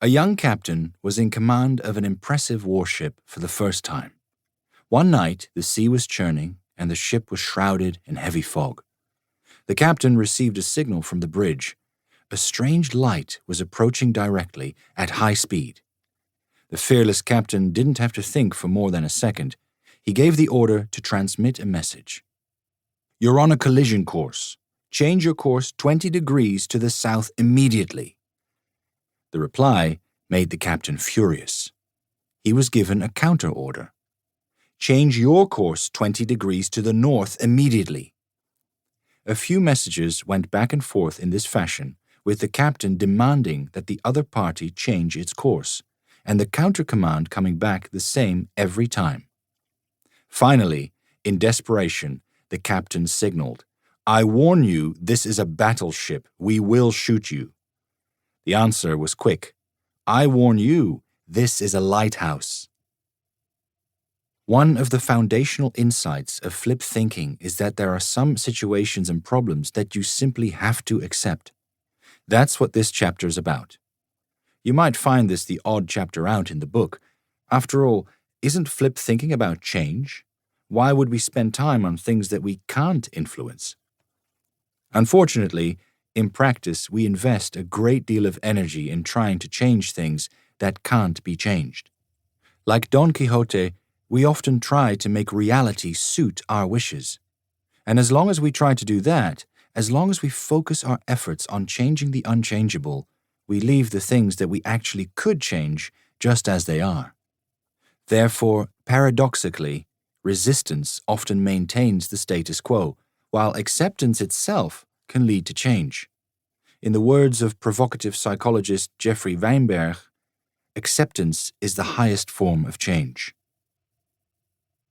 A young captain was in command of an impressive warship for the first time. One night, the sea was churning and the ship was shrouded in heavy fog. The captain received a signal from the bridge. A strange light was approaching directly at high speed. The fearless captain didn't have to think for more than a second. He gave the order to transmit a message. "You're on a collision course. Change your course 20 degrees to the south immediately." The reply made the captain furious. He was given a counter order. "Change your course 20 degrees to the north immediately." A few messages went back and forth in this fashion, with the captain demanding that the other party change its course, and the counter-command coming back the same every time. Finally, in desperation, the captain signaled, "I warn you, this is a battleship. We will shoot you." The answer was quick. "I warn you, this is a lighthouse." One of the foundational insights of flip thinking is that there are some situations and problems that you simply have to accept. That's what this chapter is about. You might find this the odd chapter out in the book. After all, isn't flip thinking about change? Why would we spend time on things that we can't influence? Unfortunately, in practice, we invest a great deal of energy in trying to change things that can't be changed. Like Don Quixote, we often try to make reality suit our wishes. And as long as we try to do that, as long as we focus our efforts on changing the unchangeable, we leave the things that we actually could change just as they are. Therefore, paradoxically, resistance often maintains the status quo, while acceptance itself can lead to change. In the words of provocative psychologist Jeffrey Weinberg, acceptance is the highest form of change.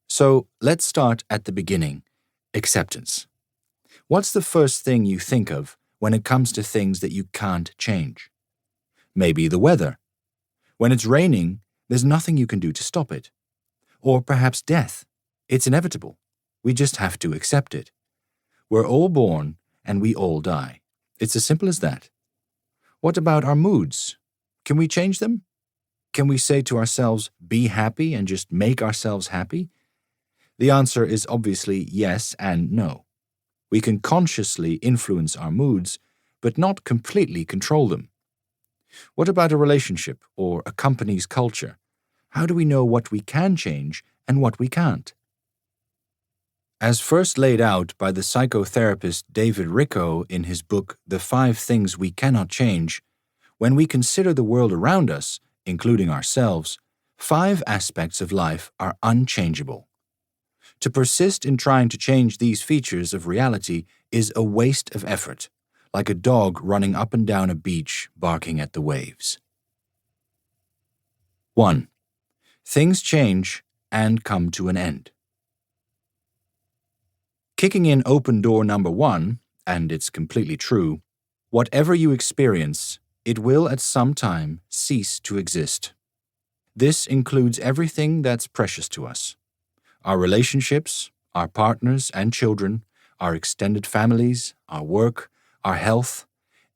So let's start at the beginning, acceptance. What's the first thing you think of when it comes to things that you can't change? Maybe the weather. When it's raining, there's nothing you can do to stop it. Or perhaps death. It's inevitable. We just have to accept it. We're all born and we all die. It's as simple as that. What about our moods? Can we change them? Can we say to ourselves, "Be happy," and just make ourselves happy? The answer is obviously yes and no. We can consciously influence our moods, but not completely control them. What about a relationship or a company's culture? How do we know what we can change and what we can't? As first laid out by the psychotherapist David Richo in his book The 5 Things We Cannot Change, when we consider the world around us, including ourselves, 5 aspects of life are unchangeable. To persist in trying to change these features of reality is a waste of effort, like a dog running up and down a beach barking at the waves. 1. Things change and come to an end. Kicking in open door number 1, and it's completely true, whatever you experience, it will at some time cease to exist. This includes everything that's precious to us. Our relationships, our partners and children, our extended families, our work, our health,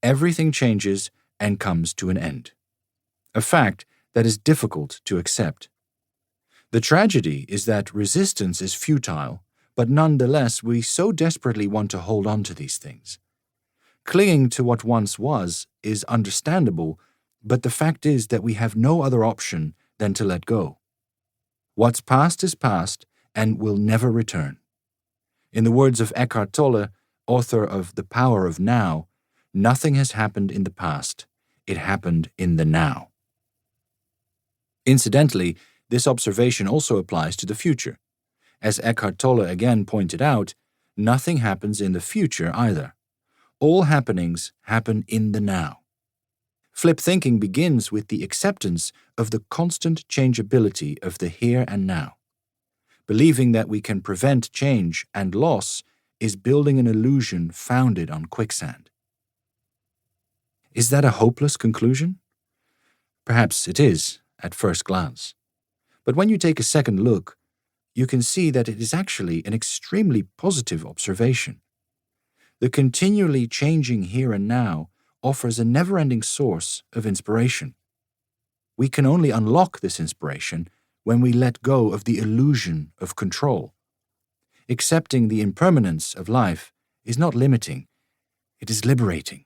everything changes and comes to an end. A fact that is difficult to accept. The tragedy is that resistance is futile, but nonetheless we so desperately want to hold on to these things. Clinging to what once was is understandable, but the fact is that we have no other option than to let go. What's past is past and will never return. In the words of Eckhart Tolle, author of The Power of Now, nothing has happened in the past, it happened in the now. Incidentally, this observation also applies to the future. As Eckhart Tolle again pointed out, nothing happens in the future either. All happenings happen in the now. Flip thinking begins with the acceptance of the constant changeability of the here and now. Believing that we can prevent change and loss is building an illusion founded on quicksand. Is that a hopeless conclusion? Perhaps it is, at first glance. But when you take a second look, you can see that it is actually an extremely positive observation. The continually changing here and now offers a never-ending source of inspiration. We can only unlock this inspiration when we let go of the illusion of control. Accepting the impermanence of life is not limiting, it is liberating.